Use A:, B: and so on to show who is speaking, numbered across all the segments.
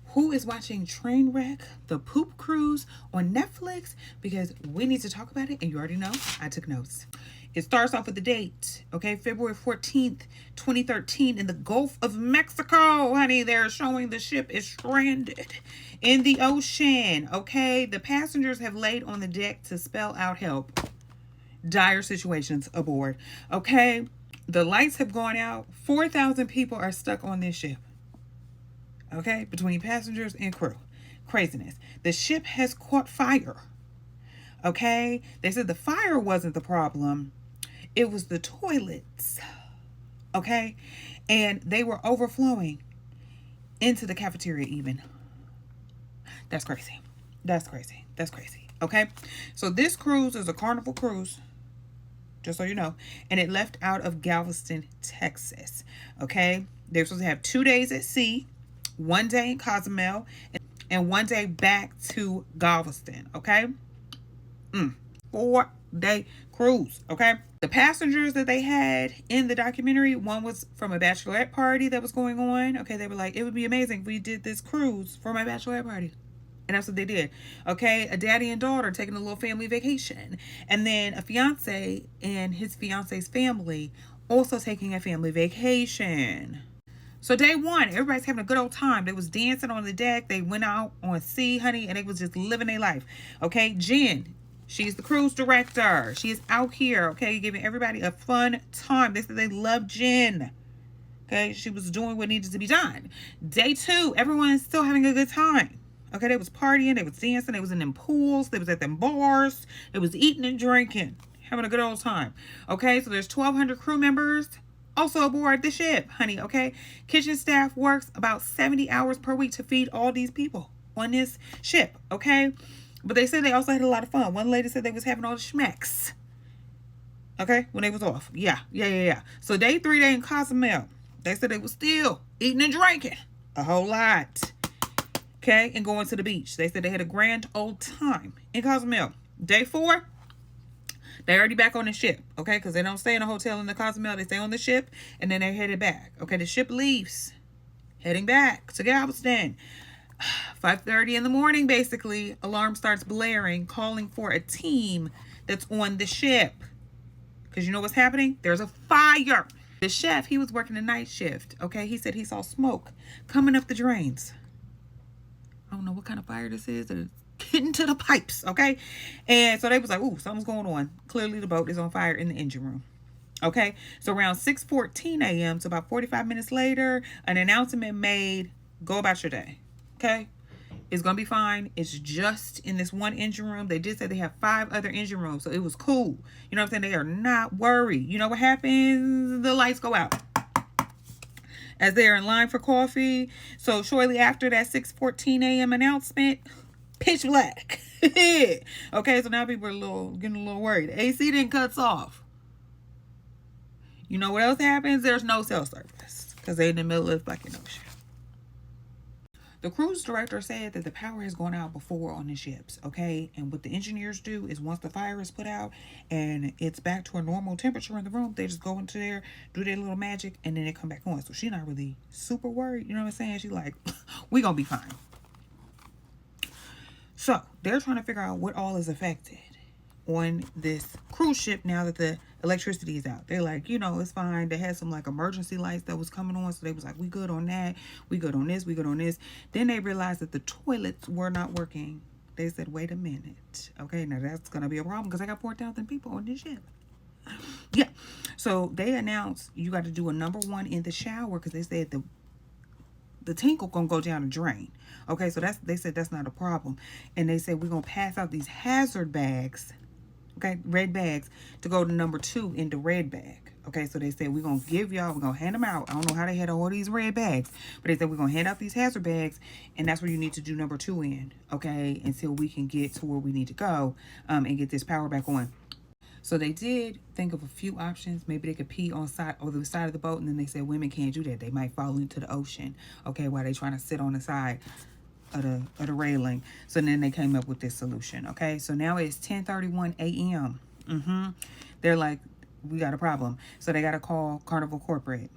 A: Who is watching Trainwreck, the Poop Cruise on Netflix? Because we need to talk about it, and you already know I took notes. It starts off with the date, okay? February 14th, 2013, in the Gulf of Mexico, honey. They're showing the ship is stranded in the ocean, okay? The passengers have laid on the deck to spell out help. Dire situations aboard, okay? The lights have gone out. 4,000 people are stuck on this ship, okay? Between passengers and crew. Craziness. The ship has caught fire, okay? They said the fire wasn't the problem. It was the toilets, okay? And they were overflowing into the cafeteria even. That's crazy. That's crazy. That's crazy, okay? So this cruise is a Carnival cruise, just so you know, and it left out of Galveston, Texas, okay? They're supposed to have 2 days at sea, 1 day in Cozumel, and 1 day back to Galveston, okay? 4-day cruise, okay? The passengers that they had in the documentary, one was from a bachelorette party that was going on, okay? They were like, it would be amazing if we did this cruise for my bachelorette party. And that's what they did, okay? A daddy and daughter taking a little family vacation. And then a fiance and his fiance's family also taking a family vacation. So day one, everybody's having a good old time. They was dancing on the deck. They went out on sea, honey, and they was just living their life, okay? Jen, she's the cruise director. She is out here, okay, giving everybody a fun time. They said they love Jen, okay? She was doing what needed to be done. Day two, everyone's still having a good time. Okay, they was partying, they was dancing, they was in them pools, they was at them bars, they was eating and drinking, having a good old time. Okay, so there's 1,200 crew members also aboard the ship, honey, okay? Kitchen staff works about 70 hours per week to feed all these people on this ship, okay? But they said they also had a lot of fun. One lady said they was having all the schmecks, okay, when they was off. Yeah. So day three, they in Cozumel. They said they was still eating and drinking a whole lot. Okay, and going to the beach. They said they had a grand old time in Cozumel. Day four, they're already back on the ship, okay? Because they don't stay in a hotel in the Cozumel. They stay on the ship, and then they're headed back. Okay, the ship leaves, heading back to Galveston. 5:30 in the morning, basically, alarm starts blaring, calling for a team that's on the ship. Because you know what's happening? There's a fire. The chef, he was working a night shift, okay? He said he saw smoke coming up the drains. I don't know what kind of fire this is. It's getting to the pipes, okay? And so they was like, ooh, something's going on. Clearly the boat is on fire in the engine room. Okay? So around 6:14 a.m., so about 45 minutes later, an announcement made, go about your day. Okay? It's going to be fine. It's just in this one engine room. They did say they have 5 other engine rooms, so it was cool. You know what I'm saying? They are not worried. You know what happens? The lights go out as they're in line for coffee. So shortly after that 6:14 a.m. announcement, pitch black. Okay, so now people are getting a little worried. The AC then cuts off. You know what else happens? There's no cell service because they're in the middle of the fucking ocean. The cruise director said that the power has gone out before on the ships, okay? And what the engineers do is once the fire is put out and it's back to a normal temperature in the room, they just go into there, do their little magic, and then they come back on. So she's not really super worried, you know what I'm saying? She's like, we gonna be fine. So they're trying to figure out what all is affected on this cruise ship now that the electricity is out. They're like, you know, it's fine. They had some like emergency lights that was coming on, so they was like, we good on that, we good on this, we good on this. Then they realized that the toilets were not working. They said, wait a minute, okay, now that's gonna be a problem because I got 4,000 people on this ship. Yeah, so they announced you got to do a number 1 in the shower because they said the tinkle gonna go down the drain. Okay, so they said that's not a problem. And they said we're gonna pass out these hazard bags, okay, red bags, to go to number 2 in the red bag. Okay, so they said we're gonna hand them out. I don't know how they had all these red bags, but they said we're gonna hand out these hazard bags, and that's where you need to do number 2 in, okay, until we can get to where we need to go and get this power back on. So they did think of a few options. Maybe they could pee on the side of the boat, and then they said women can't do that. They might fall into the ocean, okay, while they trying to sit on the side of the railing. So then they came up with this solution, okay? So now it's 10:31 a.m. They're like, we got a problem. So they got to call Carnival Corporate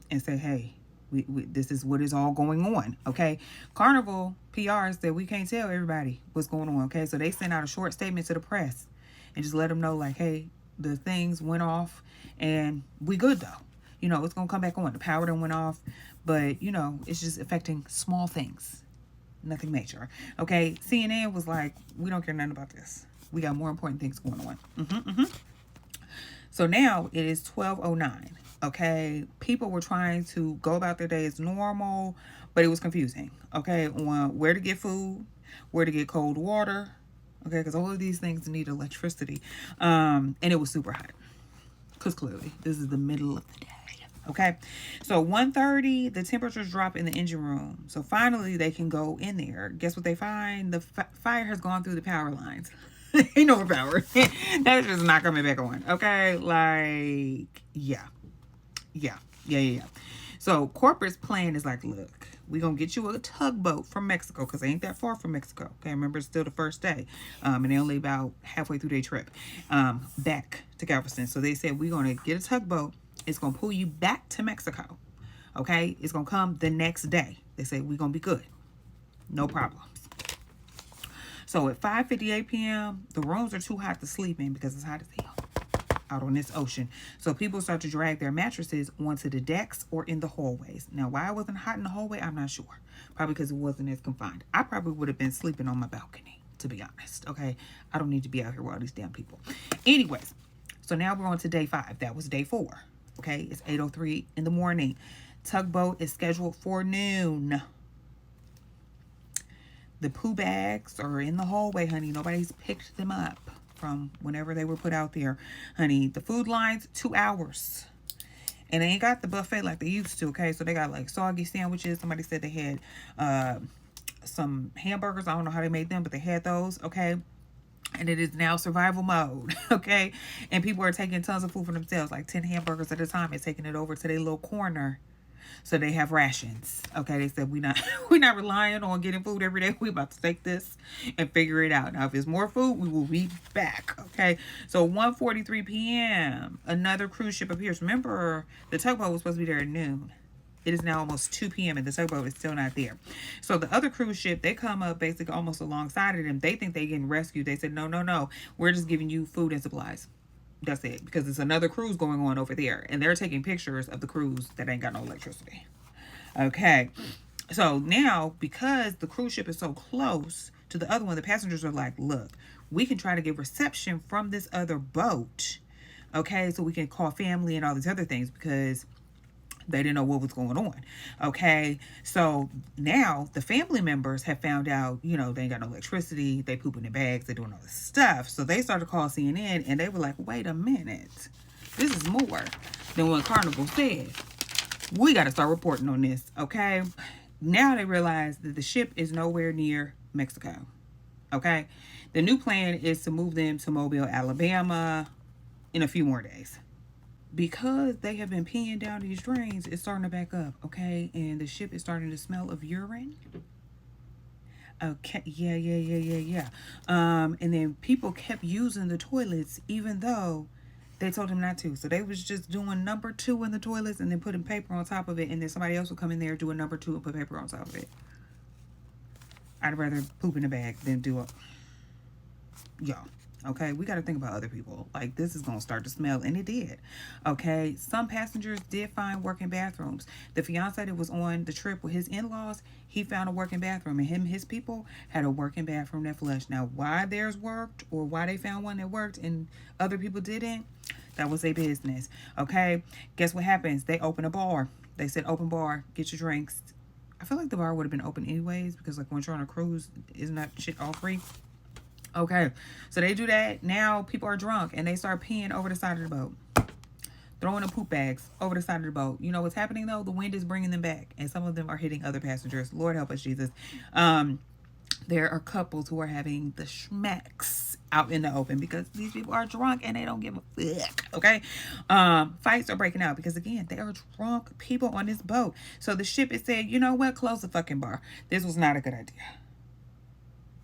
A: and say, hey, This is what is all going on, okay? Carnival PR said we can't tell everybody what's going on, okay? So they sent out a short statement to the press and just let them know, like, hey, the things went off and we good though. You know, it's gonna come back on. The power done went off, but you know, it's just affecting small things, nothing major, okay? CNN was like, we don't care nothing about this. We got more important things going on. So now it is 12:09. Okay, people were trying to go about their day as normal, but it was confusing. Okay, on where to get food, where to get cold water. Okay, because all of these things need electricity, and it was super hot. Because clearly this is the middle of the day. Okay, so 1:30, the temperatures drop in the engine room. So finally they can go in there. Guess what they find? The fire has gone through the power lines. Ain't no power. That's just not coming back on. Okay, like yeah. So corporate's plan is like, look, we're gonna get you a tugboat from Mexico, because they ain't that far from Mexico. Okay, remember, it's still the first day, and they only about halfway through their trip back to Galveston. So they said, we're gonna get a tugboat. It's gonna pull you back to Mexico. Okay, it's gonna come the next day. They say we're gonna be good, no problems. So at 5:58 p.m., the rooms are too hot to sleep in because it's hot as hell out on this ocean. So people start to drag their mattresses onto the decks or in the hallways. Now, why it wasn't hot in the hallway, I'm not sure. Probably because it wasn't as confined. I probably would have been sleeping on my balcony, to be honest. Okay, I don't need to be out here with all these damn people. Anyways, so now we're on to day 5. That was day 4. Okay, it's 8:03 in the morning. Tugboat is scheduled for noon. The poo bags are in the hallway, honey. Nobody's picked them up from whenever they were put out there, honey. The food lines, 2 hours. And they ain't got the buffet like they used to, okay? So they got like soggy sandwiches. Somebody said they had some hamburgers. I don't know how they made them, but they had those, okay? And it is now survival mode, okay? And people are taking tons of food for themselves, like 10 hamburgers at a time, and taking it over to their little corner. So they have rations. Okay, they said we're not relying on getting food every day. We about to take this and figure it out. Now, if there's more food, we will be back. Okay, so 1:43 p.m. another cruise ship appears. Remember, the tugboat was supposed to be there at noon. It is now almost 2 p.m. and the tugboat is still not there. So the other cruise ship, they come up basically almost alongside of them. They think they're getting rescued. They said, no. We're just giving you food and supplies. That's it, because there's another cruise going on over there, and they're taking pictures of the cruise that ain't got no electricity. Okay, so now because the cruise ship is so close to the other one, the passengers are like, look, we can try to get reception from this other boat, okay, so we can call family and all these other things, because they didn't know what was going on. Okay, so now the family members have found out, you know, they ain't got no electricity, they pooping in bags, they doing all this stuff. So they started to call CNN, and they were like, wait a minute, this is more than what Carnival said. We got to start reporting on this, okay? Now they realize that the ship is nowhere near Mexico, okay? The new plan is to move them to Mobile, Alabama in a few more days. Because they have been peeing down these drains, it's starting to back up, okay? And the ship is starting to smell of urine. Okay, yeah. And then people kept using the toilets even though they told them not to. So they was just doing number 2 in the toilets and then putting paper on top of it, and then somebody else would come in there, do a number 2 and put paper on top of it. I'd rather poop in a bag than do a... Y'all. Okay, we got to think about other people. Like, this is going to start to smell, and it did. Okay, some passengers did find working bathrooms. The fiance that was on the trip with his in-laws, he found a working bathroom, and his people had a working bathroom that flushed. Now, why theirs worked or why they found one that worked and other people didn't, that was their business. Okay, guess what happens? They open a bar. They said, open bar, get your drinks. I feel like the bar would have been open anyways, because like when you're on a cruise, isn't that shit all free? Okay, so they do that. Now people are drunk and they start peeing over the side of the boat, throwing the poop bags over the side of the boat. You know what's happening though? The wind is bringing them back, and some of them are hitting other passengers. Lord help us, Jesus. There are couples who are having the schmecks out in the open because these people are drunk and they don't give a fuck. Okay, fights are breaking out because again, they are drunk people on this boat. So the ship is saying, you know what? Close the fucking bar. This was not a good idea.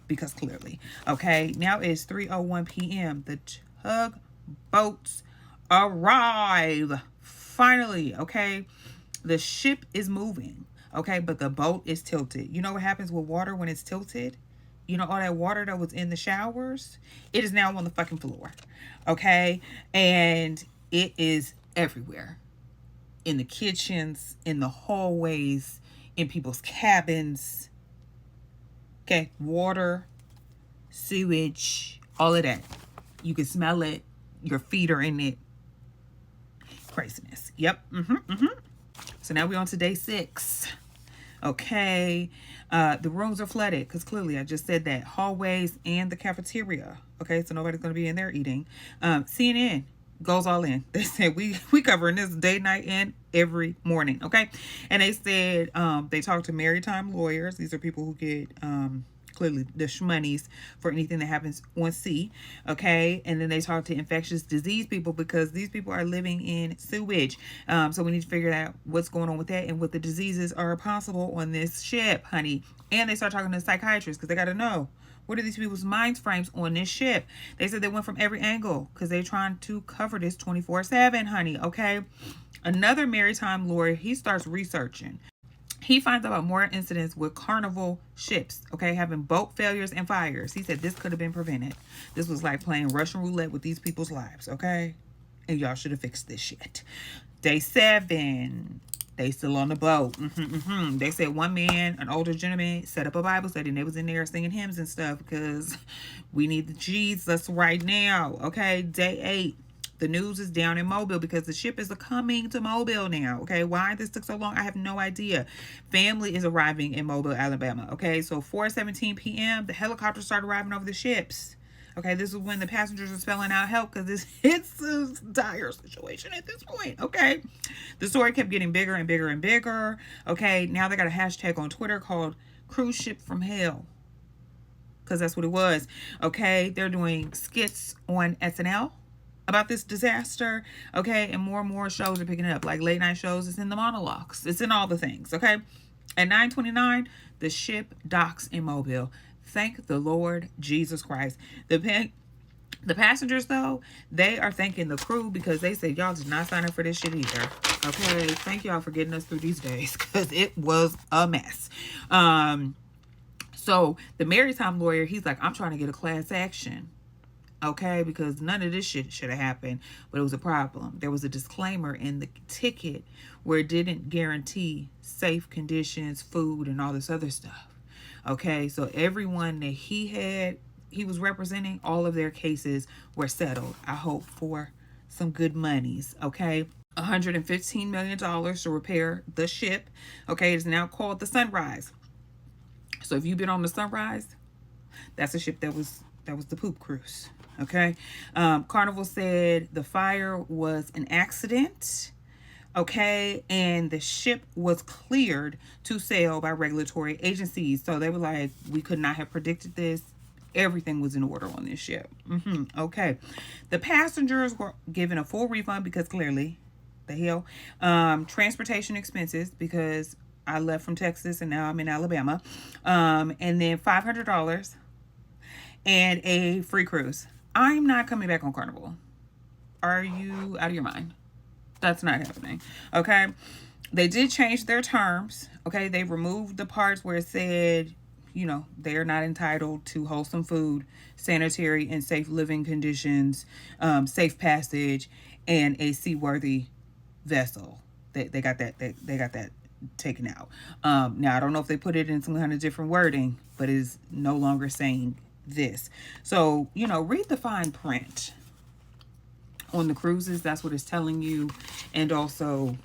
A: Because clearly, okay, now it's 3:01 p.m. The tugboats arrive finally. Okay, The ship is moving, okay, but the boat is tilted. You know what happens with water when it's tilted? You know, all that water that was in the showers, it is now on the fucking floor, okay? And it is everywhere, in the kitchens, in the hallways, in people's cabins, okay? Water, sewage, all of that. You can smell it. Your feet are in it. Craziness. Yep. So now we're on to day 6. Okay. The rooms are flooded because clearly I just said that. Hallways and the cafeteria. Okay. So nobody's going to be in there eating. CNN goes all in. They said we covering this day, night, and every morning. Okay. And they said they talked to maritime lawyers. These are people who get clearly the shmoneys for anything that happens on sea. Okay. And then they talk to infectious disease people because these people are living in sewage. So we need to figure out what's going on with that and what the diseases are possible on this ship, honey. And they start talking to psychiatrists because they got to know, what are these people's mind frames on this ship? They said they went from every angle because they're trying to cover this 24/7, honey. Okay. Another maritime lawyer, he starts researching. He finds out more incidents with Carnival ships, okay, having boat failures and fires. He said this could have been prevented. This was like playing Russian roulette with these people's lives, okay? And y'all should have fixed this shit. Day 7, they still on the boat. They said one man, an older gentleman, set up a Bible study and they was in there singing hymns and stuff because we need the Jesus right now, okay? Day 8. The news is down in Mobile because the ship is coming to Mobile now. Okay. Why this took so long, I have no idea. Family is arriving in Mobile, Alabama. Okay. So 4:17 p.m. the helicopters start arriving over the ships. Okay. This is when the passengers are spelling out help because it's a dire situation at this point. Okay. The story kept getting bigger and bigger and bigger. Okay. Now they got a hashtag on Twitter called Cruise Ship from Hell, because that's what it was. Okay. They're doing skits on SNL about this disaster, okay? And more shows are picking it up, like late night shows. It's in the monologues. It's in all the things, okay? At 9:29, the ship docks in Mobile. Thank the Lord Jesus Christ. The passengers, though, they are thanking the crew because they said y'all did not sign up for this shit either, okay? Thank y'all for getting us through these days because it was a mess. So the maritime lawyer, he's like, I'm trying to get a class action. Okay, because none of this shit should have happened, but it was a problem. There was a disclaimer in the ticket where it didn't guarantee safe conditions, food, and all this other stuff. Okay, so everyone that he was representing, all of their cases were settled. I hope for some good monies. Okay, $115 million to repair the ship. Okay, it is now called the Sunrise. So if you've been on the Sunrise, that's a ship that was the poop cruise. Okay. Carnival said the fire was an accident. Okay. And the ship was cleared to sail by regulatory agencies. So they were like, we could not have predicted this. Everything was in order on this ship. Okay. The passengers were given a full refund because clearly, the hell, transportation expenses because I left from Texas and now I'm in Alabama. And then $500 and a free cruise. I'm not coming back on Carnival. Are you out of your mind? That's not happening. Okay. They did change their terms. Okay. They removed the parts where it said, you know, they're not entitled to wholesome food, sanitary and safe living conditions, safe passage, and a seaworthy vessel. They got that. They got that taken out. Now I don't know if they put it in some kind of different wording, but it is no longer saying this. So, you know, read the fine print on the cruises. That's what it's telling you. And also,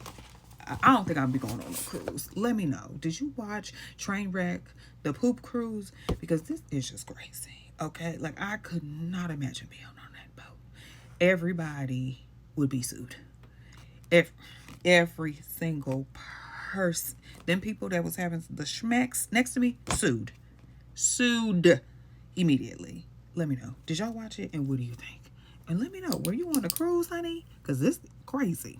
A: I don't think I'll be going on a cruise. Let me know. Did you watch Trainwreck, the poop cruise? Because this is just crazy. Okay. Like, I could not imagine being on that boat. Everybody would be sued. Every single person. Them people that was having the schmecks next to me, sued immediately. Let me know. Did y'all watch it? And what do you think? And let me know. Were you on a cruise, honey? Because this is crazy.